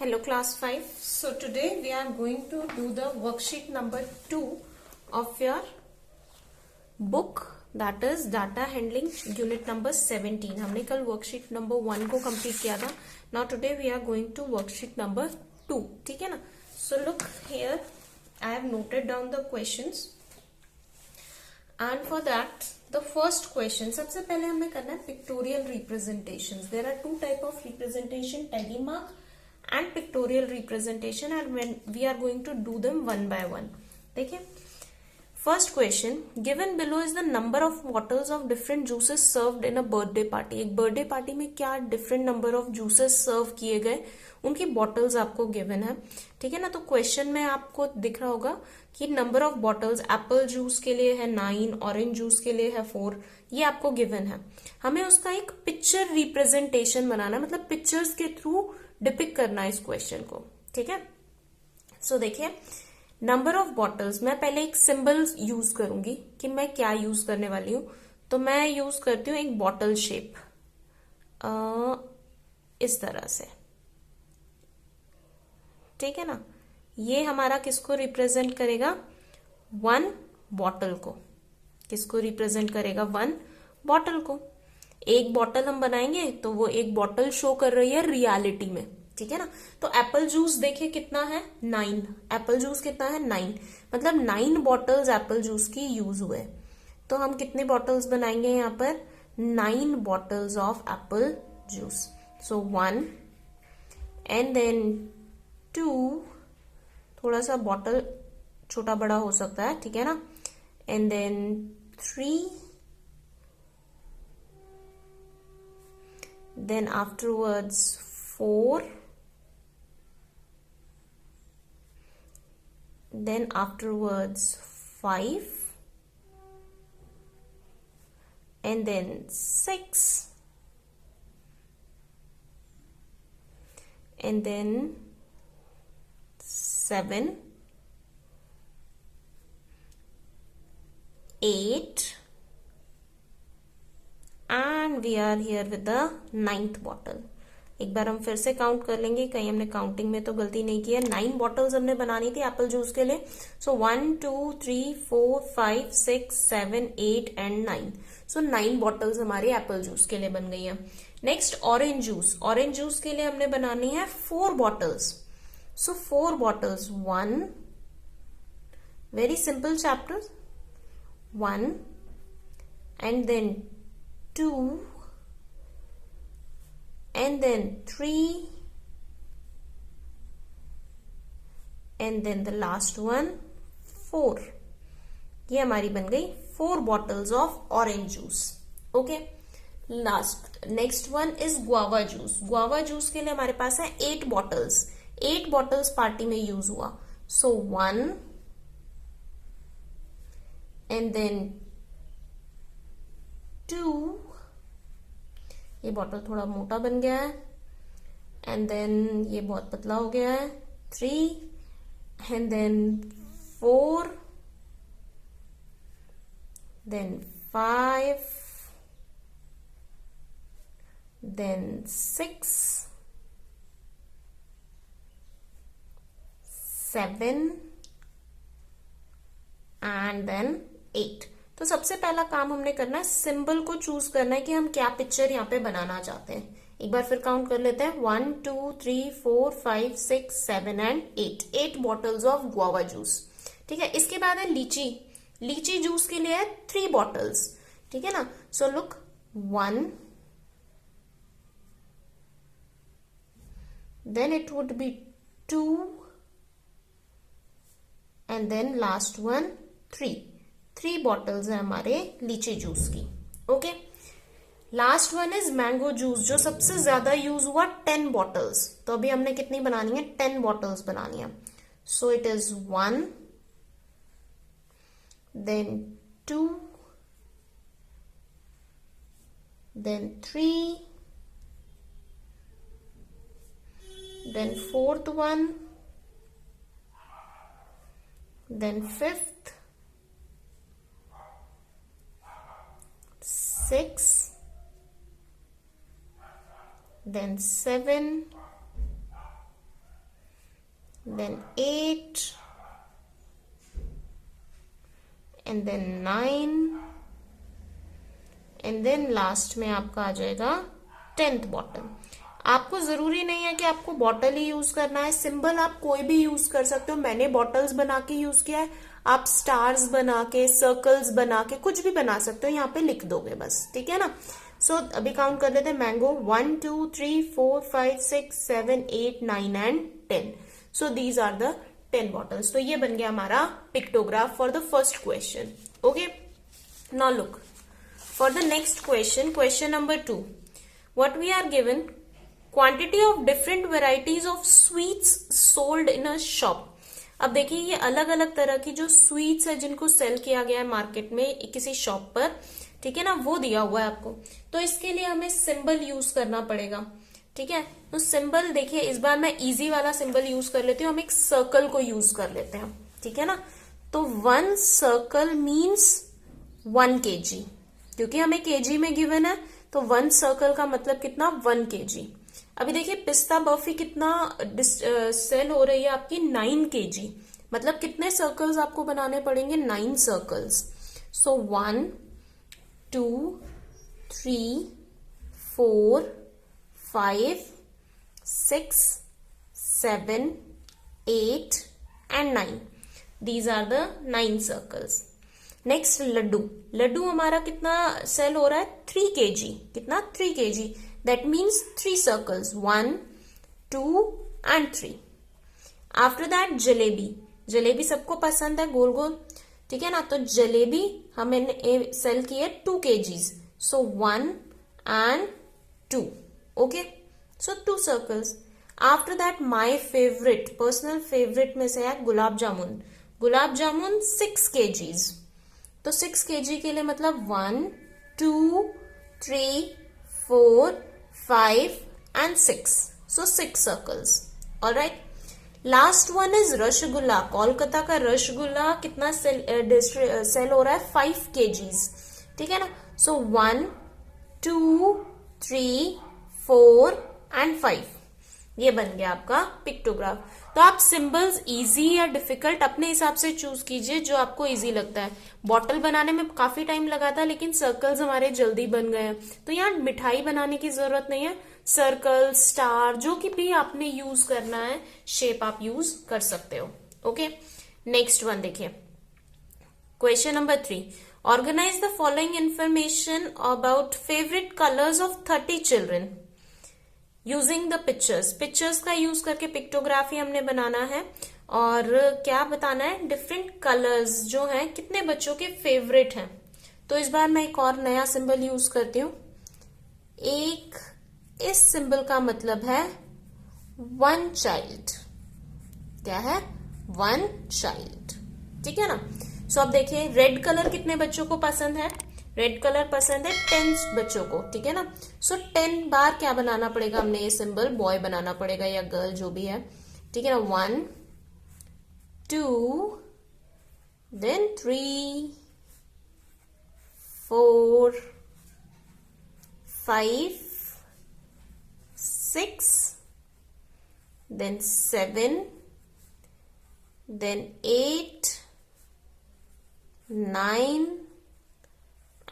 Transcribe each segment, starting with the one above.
Hello class 5. So today we are going to do the worksheet number 2 of your book, that is data handling unit number 17. हमने कल worksheet number 1 को complete किया था. Now today we are going to worksheet number 2. ठीक है ना? So look here, I have noted down the questions and for that the first question, सबसे पहले हमें करना है pictorial representations. There are two type of representation, tally mark and pictorial representation, and when we are going to do them one by one. देखिए, first question, given below is the number of bottles of different juices served in a birthday party. एक birthday party में क्या different number of juices serve किए गए, उनकी bottles आपको given है. ठीक है ना? तो question में आपको दिख रहा होगा कि number of bottles apple juice के लिए है 9, orange juice के लिए है 4. ये आपको given है. हमें उसका एक picture representation बनाना है, मतलब pictures के through डिपिक्ट करना है इस क्वेश्चन को. ठीक है? सो देखिए, नंबर ऑफ बॉटल्स, मैं पहले एक सिंबल यूज करूंगी कि मैं क्या यूज करने वाली हूं. तो मैं यूज करती हूं एक बॉटल शेप, इस तरह से. ठीक है ना? ये हमारा किसको रिप्रेजेंट करेगा? 1 बॉटल को. किसको रिप्रेजेंट करेगा? 1 बॉटल को. एक बॉटल हम बनाएंगे तो वो एक बॉटल शो कर रही है रियलिटी में. ठीक है ना? तो एप्पल जूस देखिए कितना है? 9. एप्पल जूस कितना है? 9. मतलब 9 बॉटल्स एप्पल जूस की यूज हुए. तो हम कितने बॉटल्स बनाएंगे यहाँ पर? 9 bottles of apple juice. So 1 and then 2, थोड़ा सा बॉटल छोटा बड़ा हो सकता है. ठीक है ना? And then 3, then afterwards 4, then afterwards 5, and then 6, and then 7, 8, and we are here with the 9th bottle. एक बार हम फिर से काउंट कर लेंगे, कहीं हमने काउंटिंग में तो गलती नहीं की है. 9 बॉटल्स हमने बनानी थी एप्पल जूस के लिए. So 1 2 3 4 5 6 7 8 and 9. सो 9 बॉटल्स हमारी एप्पल जूस के लिए बन गई है. Next orange juice. Orange juice के लिए हमने बनानी है 4 bottles. So 4 bottles, 1, very simple chapter, 1 and then 2 and then 3 and then the last one 4. ये हमारी बन गई 4 bottles of orange juice. Okay, last next one is guava juice. Guava juice के लिए हमारे पास है 8 बॉटल्स. 8 बॉटल्स पार्टी में use हुआ. सो 1 एंड देन 2, ये बॉटल थोड़ा मोटा बन गया है, एंड देन ये बहुत पतला हो गया है, 3 and then 4, then 5, then 6, 7 and then 8. तो सबसे पहला काम हमने करना है सिंबल को चूज करना है कि हम क्या पिक्चर यहाँ पे बनाना चाहते हैं. एक बार फिर काउंट कर लेते हैं. 1 2 3 4 5 6 7 and 8. 8 bottles of guava juice. ठीक है? इसके बाद है लीची. लीची जूस के लिए है 3 बॉटल्स. ठीक है ना? So look, 1, then it would be 2 and then last one 3. 3 bottles है हमारे लीची जूस की. Okay, last one is mango juice, जो सबसे ज्यादा यूज हुआ, 10 बॉटल्स. तो अभी हमने कितनी बनानी है? 10 बॉटल्स बनानी है. So it is 1, then 2, then 3, then 4th one, then 5th, 6, then 7, then 8 and then 9 and then last में आपका आ जाएगा 10th बॉटल। आपको जरूरी नहीं है कि आपको बॉटल ही यूज करना है, सिंबल आप कोई भी यूज कर सकते हो। मैंने बॉटल्स बना के यूज किया है, आप स्टार्स बना के, सर्कल्स बना के, कुछ भी बना सकते हो, यहाँ पे लिख दोगे बस, ठीक है ना। सो अभी काउंट कर लेते हैं। Mango 1 2 3 4 5 6 7 8 9 and 10। So these are the 10 bottles. तो ये बन गया हमारा pictograph for the first question. Okay, now look for the next question, question number 2। What we are given, quantity of different varieties of sweets sold in a shop. अब देखिए ये अलग अलग तरह की जो स्वीट्स है जिनको सेल किया गया है मार्केट में किसी शॉप पर, ठीक है ना, वो दिया हुआ है आपको। तो इसके लिए हमें सिंबल यूज करना पड़ेगा, ठीक है। तो सिंबल देखिए, इस बार मैं इजी वाला सिंबल यूज कर लेती हूँ, हम एक सर्कल को यूज कर लेते हैं, ठीक है ना। तो 1 सर्कल मीन्स 1 kg, क्योंकि हमें केजी में गिवन है, तो 1 सर्कल का मतलब कितना, 1 kg। अभी देखिए पिस्ता बर्फी कितना सेल हो रही है आपकी, 9 kg, मतलब कितने सर्कल्स आपको बनाने पड़ेंगे, 9 circles. So 1 2 3 4 5 6 7 8 and 9, these are the 9 circles। Next laddoo, laddoo हमारा कितना सेल हो रहा है, 3 kg, कितना, 3 kg, that means 3 circles, 1 2 and 3। After that jalebi, jalebi सबको पसंद है, गोल गोल, ठीक है ना। तो जलेबी हमें सेल की है 2 kgs, so 1 and 2, okay, so 2 circles. After that my favourite, personal favourite में से है गुलाब जामुन, गुलाब जामुन 6 kgs, तो 6 kg के लिए मतलब 1 2 3 4 5 and 6, so 6 circles, alright। Last one is rasgulla, Kolkata का रसगुल्ला कितना सेल हो रहा है, 5 kgs, ठीक है ना। सो 1 2 3 4 and 5, ये बन गया आपका पिक्टोग्राफ। तो आप सिंबल्स इजी या डिफिकल्ट अपने हिसाब से चूज कीजिए, जो आपको इजी लगता है। बॉटल बनाने में काफी टाइम लगा था, लेकिन सर्कल्स हमारे जल्दी बन गए हैं, तो यहाँ मिठाई बनाने की जरूरत नहीं है। सर्कल, स्टार, जो कि भी आपने यूज करना है शेप आप यूज कर सकते हो, ओके। नेक्स्ट वन देखिए, question number 3। Organise the following information about favourite colours of 30 children using the pictures. Pictures का यूज करके पिक्टोग्राफी हमने बनाना है, और क्या बताना है, डिफरेंट कलर्स जो हैं कितने बच्चों के फेवरेट हैं। तो इस बार मैं एक और नया सिंबल यूज करती हूँ। एक इस सिंबल का मतलब है 1 चाइल्ड, क्या है, 1 चाइल्ड, ठीक है ना। सो अब देखिए रेड कलर कितने बच्चों को पसंद है, रेड कलर पसंद है 10 बच्चों को, ठीक है ना। सो 10 बार क्या बनाना पड़ेगा, हमने ये सिंबल बॉय बनाना पड़ेगा या गर्ल जो भी है, ठीक है ना। 1 2 then 3 4 5 6 then 7 then 8 9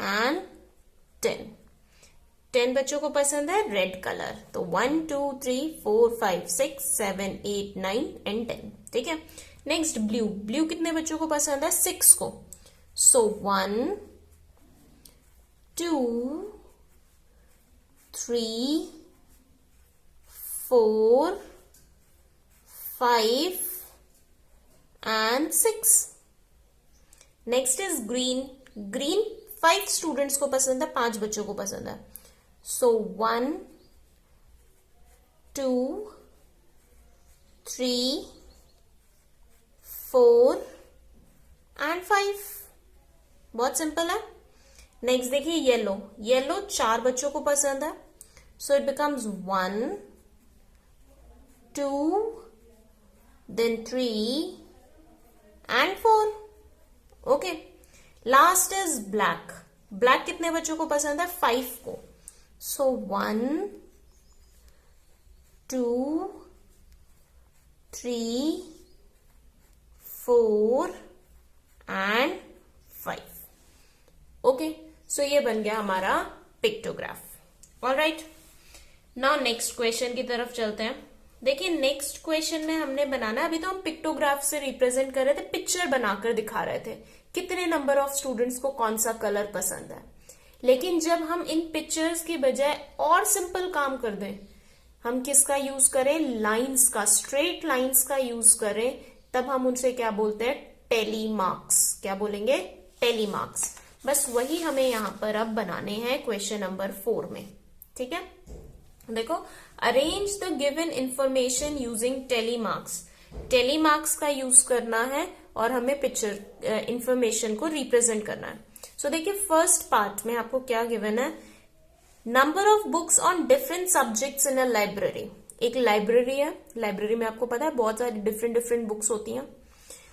and 10। 10 बच्चों को पसंद है रेड कलर, तो 1 2 3 4 5 6 7 8 9 and 10, ठीक है। नेक्स्ट ब्लू, ब्लू कितने बच्चों को पसंद है, 6 को। सो 1 2 3 4 5 and 6। Next is green, green 5 students को पसंद है, 5 बच्चों को पसंद है। सो 1 2 3 4 and 5, बहुत सिंपल है। नेक्स्ट देखिए येलो, येलो 4 बच्चों को पसंद है, so it becomes 1 2 then 3 and 4, okay. Last is black, black कितने बच्चों को पसंद है, 5 को। सो 1 2 3, 4 एंड 5. ओके, सो ये बन गया हमारा pictograph. Alright, now next question की तरफ चलते हैं. देखिए नेक्स्ट क्वेश्चन में हमने बनाना, अभी तो हम पिक्टोग्राफ से रिप्रेजेंट कर रहे थे, पिक्चर बनाकर दिखा रहे थे कितने नंबर ऑफ स्टूडेंट्स को कौन सा कलर पसंद है. लेकिन जब हम इन पिक्चर्स की बजाय और सिंपल काम कर दें, हम किसका यूज करें, लाइंस का, स्ट्रेट लाइंस का यूज करें, तब हम उनसे क्या बोलते हैं, टेली मार्क्स. क्या बोलेंगे, टेली मार्क्स. बस वही हमें यहां पर अब बनाने हैं क्वेश्चन नंबर 4 में. ठीक है, देखो, arrange the given information using tally marks. Tally marks का यूज करना है और हमें पिक्चर इंफॉर्मेशन को रिप्रेजेंट करना है. सो देखिए फर्स्ट पार्ट में आपको क्या गिवन है, number of books on different subjects in a library. एक लाइब्रेरी है, लाइब्रेरी में आपको पता है बहुत सारी डिफरेंट डिफरेंट बुक्स होती हैं.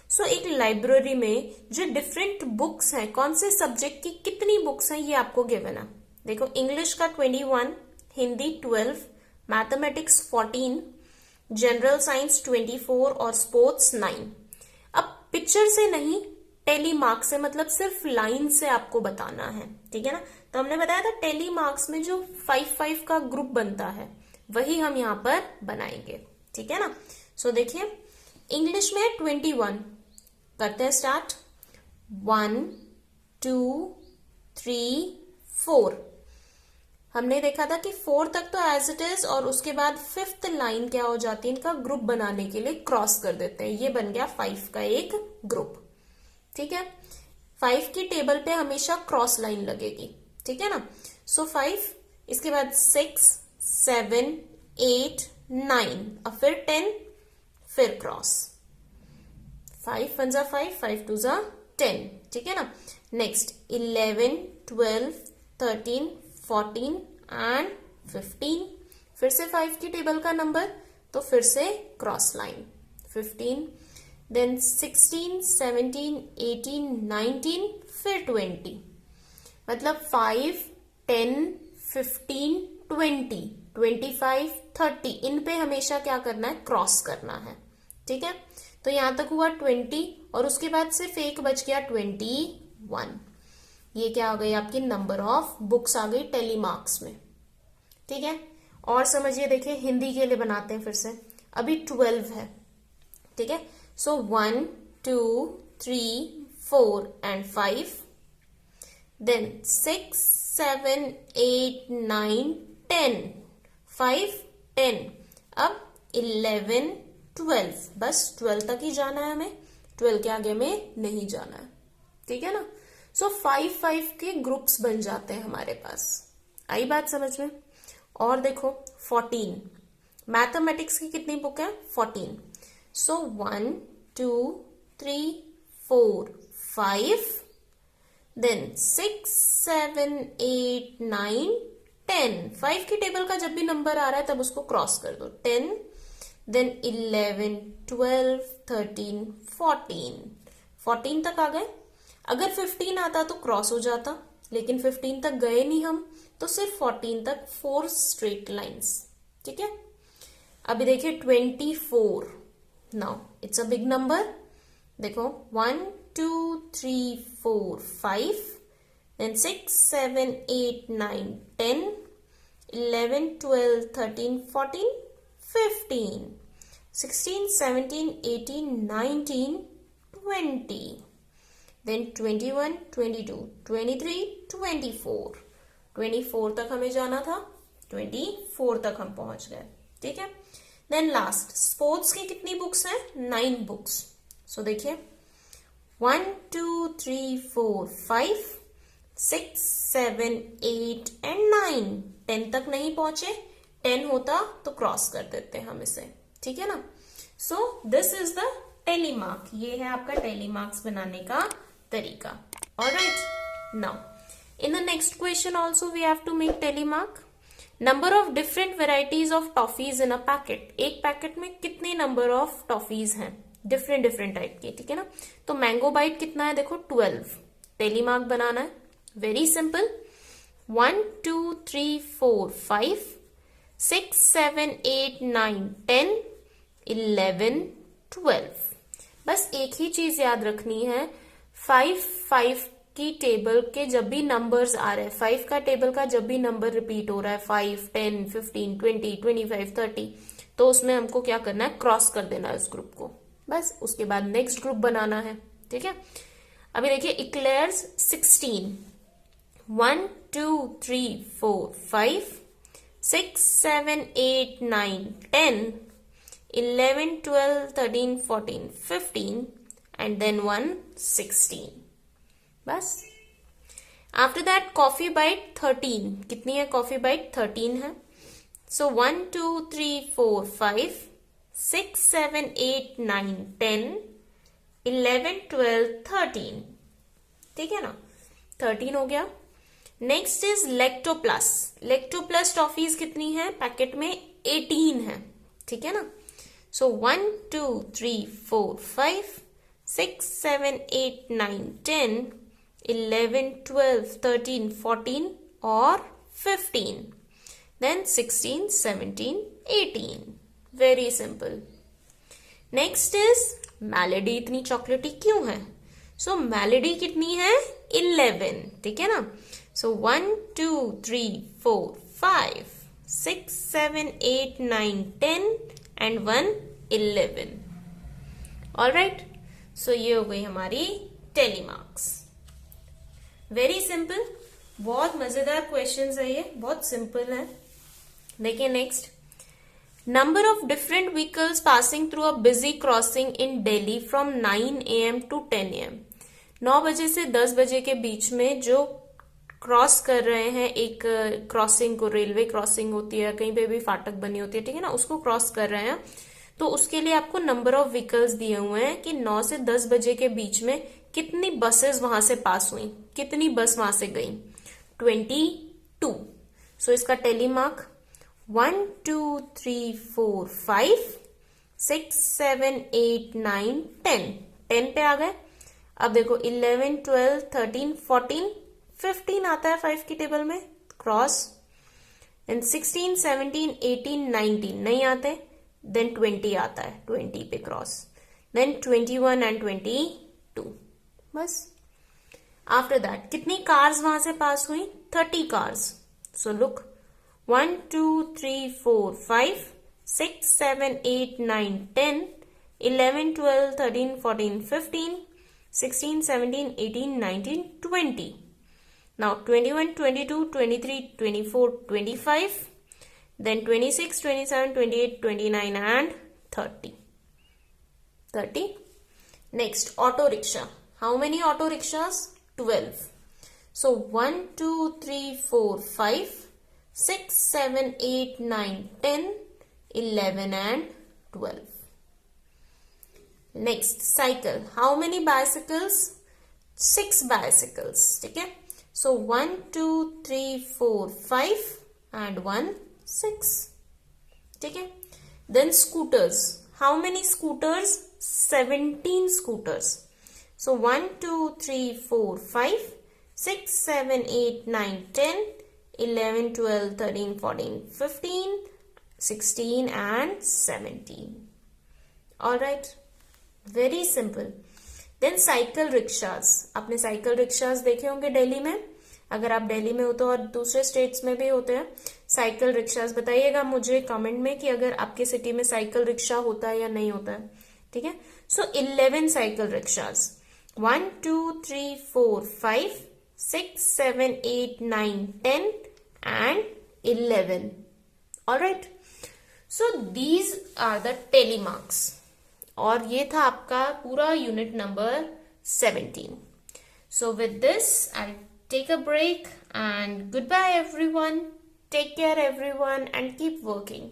सो एक लाइब्रेरी में जो डिफरेंट बुक्स हैं, कौन से सब्जेक्ट की कितनी बुक्स हैं, ये आपको गिवन है. देखो इंग्लिश का 21, हिंदी 12, मैथमेटिक्स 14, जनरल साइंस 24 और स्पोर्ट्स 9. अब पिक्चर से नहीं, टेली मार्क्स से, मतलब सिर्फ लाइन से आपको बताना है. ठीक है ना, तो हमने बताया था टेली मार्क्स में जो 5-5 का ग्रुप बनता है वही हम यहां पर बनाएंगे. ठीक है ना. सो देखिए इंग्लिश में 21, करते हैं स्टार्ट. 1, 2, 3, 4. हमने देखा था कि 4 तक तो एज इट इज, और उसके बाद 5th लाइन क्या हो जाती है, इनका ग्रुप बनाने के लिए क्रॉस कर देते हैं. ये बन गया 5 का एक ग्रुप. ठीक है, 5 की टेबल पे हमेशा क्रॉस लाइन लगेगी. ठीक है ना. सो 5, इसके बाद 6, 7, 8, 9, अब फिर 10, फिर क्रॉस. 5 1 जा 5, 5 2 जा 10. ठीक है ना. Next 11, 12, 13, 14 and 15. फिर से 5 की टेबल का नंबर, तो फिर से क्रॉस लाइन. 15, देन 16, 17, 18, 19, फिर 20. मतलब 5, 10, 15, 20, 25, 30, इन पे हमेशा क्या करना है, क्रॉस करना है. ठीक है, तो यहां तक हुआ 20 और उसके बाद सिर्फ एक बच गया 21. ये क्या आ गई, आपकी नंबर ऑफ बुक्स आ गई टेली मार्क्स में. ठीक है, और समझिए, देखिए हिंदी के लिए बनाते हैं फिर से. अभी 12 है. ठीक है, सो 1, 2, 3, 4 एंड 5. देन 6, 7, 8, 9, 10. 5, 10. अब 11, 12. बस 12 तक ही जाना है हमें, 12 के आगे में नहीं जाना है. ठीक है ना. सो 5-5 के ग्रुप्स बन जाते हैं हमारे पास. आई बात समझ में. और देखो 14, मैथमेटिक्स की कितनी बुक है, 14. सो 1, 2, 3, 4, 5. देन 6, 7, 8, 9, 10. 5 की टेबल का जब भी नंबर आ रहा है तब उसको क्रॉस कर दो. 10, देन 11, 12, 13, 14. 14 तक आ गए. अगर 15 आता तो क्रॉस हो जाता, लेकिन 15 तक गए नहीं हम, तो सिर्फ 14 तक 4 स्ट्रेट लाइंस. ठीक है. अभी देखिए 24. Now it's a big number. देखो 1, 2, 3, 4, 5, देन 6, 7, 8, 9, 10, 11, 12, 13, 14, 15, 16, 17, 18, 19, 20, then 21, 22, 23, 24. 24 तक हमें जाना था, 24 तक हम पहुंच गए. ठीक है. देन लास्ट स्पोर्ट्स की कितनी बुक्स हैं, 9 बुक्स. सो देखिए 1, 2, 3, 4, 5, 6, 7, 8 एंड 9. 10 तक नहीं पहुंचे, 10 होता तो क्रॉस कर देते हम इसे. ठीक है ना. So this is the tally mark. ये है आपका टेली मार्क्स बनाने का तरीका. Alright. Now in the next question also we have to make tally mark. number of different varieties of toffees in a packet. एक पैकेट में कितने number of toffees हैं, डिफरेंट डिफरेंट टाइप के. ठीक है ना. तो मैंगो बाइट कितना है, देखो 12. टेली मार्क बनाना है, वेरी सिंपल. 1, 2, 3, 4, 5, 6, 7, 8, 9, 10, 11, 12। बस एक ही चीज याद रखनी है, 5 की टेबल के जब भी नंबर्स आ रहे हैं, 5 का टेबल का जब भी नंबर रिपीट हो रहा है, 5, 10, 15, 20, 25, 30, तो उसमें हमको क्या करना है, क्रॉस कर देना है उस ग्रुप को। बस उसके बाद नेक्स्ट ग्रुप बनाना है। ठीक है, अभी देखिए इक्लेयर्स 16, 1, 2, 3, 4, 5, 6, 7, 8, 9, 10, 11, 12, 13, 14, 15 and then 1, 16। बस। आफ्टर दैट कॉफी बाइट 13, कितनी है कॉफी बाइट, 13 है। सो 1, 2, 3, 4, 5, 6, 7, 8, 9, 10, 11, 12, 13। ठीक है ना, 13 हो गया। Next is Lactoplus. Lactoplus toffees कितनी है पैकेट में, 18 है। ठीक है ना, सो 1, 2, 3, 4, 5, 6, 7, 8, 9, 10, 11, 12, 13, 14 और 15, then 16, 17, 18। Very simple. Next is melody, इतनी चॉकलेटी क्यों है? सो मेलेडी कितनी है, 11। ठीक है ना, सो 1, 2, 3, 4, 5, 6, 7, 8, 9, 10 and 1, 11। ऑलराइट, सो ये हो गई हमारी टेली मार्क्स। वेरी सिंपल, बहुत मजेदार क्वेश्चंस है ये, बहुत सिंपल है। देखिए next, number of different vehicles passing through a busy crossing in Delhi from 9 AM to 10 AM। 9 बजे से 10 बजे के बीच में जो क्रॉस कर रहे हैं एक क्रॉसिंग को, रेलवे क्रॉसिंग होती है, कहीं पे भी फाटक बनी होती है, ठीक है ना, उसको क्रॉस कर रहे हैं, तो उसके लिए आपको नंबर ऑफ व्हीकल्स दिए हुए हैं कि 9 से 10 बजे के बीच में कितनी बसेस वहां से पास हुई, कितनी बस वहां से गई, 22। सो इसका टेली मार्क 1, 2, 3, 4, 5, 6, 7, 8, 9, 10। 10 पे आ गए। अब देखो 11, 12, 13, 14, 15 आता है 5 की टेबल में, क्रॉस। देन 16, 17, 18, 19 नहीं आते, देन 20 आता है, 20 पे क्रॉस। Then 21 and 22। बस। आफ्टर दैट कितनी कार्स वहां से पास हुई, 30 cars. So look, 1, 2, 3, 4, 5, 6, 7, 8, 9, 10, 11, 12, 13, 14, 15, 16, 17, 18, 19, 20। Now 21, 22, 23, 24, 25, then 26, 27, 28, 29 and 30. 30. Next, auto rickshaw. How many auto rickshaws? 12. So 1, 2, 3, 4, 5, 6, 7, 8, 9, 10, 11 and 12. Next, cycle. How many bicycles? 6 bicycles. ठीक है? So 1, 2, 3, 4, 5 and 1, 6. ठीक है? Then scooters. How many scooters? 17 scooters. So 1, 2, 3, 4, 5, 6, 7, 8, 9, 10, 11, 12, 13, 14, 15, 16 and 17. Alright. Very simple. Then cycle rickshaws. आपने cycle rickshaws देखे होंगे दिल्ली में, अगर आप दिल्ली में हो तो, और दूसरे स्टेट्स में भी होते हैं साइकिल रिक्शाज। बताइएगा मुझे कमेंट में कि अगर आपके सिटी में साइकिल रिक्शा होता है या नहीं होता है। ठीक है, सो 11 cycle rickshaws, 1, 2, 3, 4, 5, 6, 7, 8, 9, 10 and 11. Alright, so these are the tally marks. और ये था आपका पूरा unit number 17. So with this, I'll take a break and goodbye everyone. Take care everyone and keep working.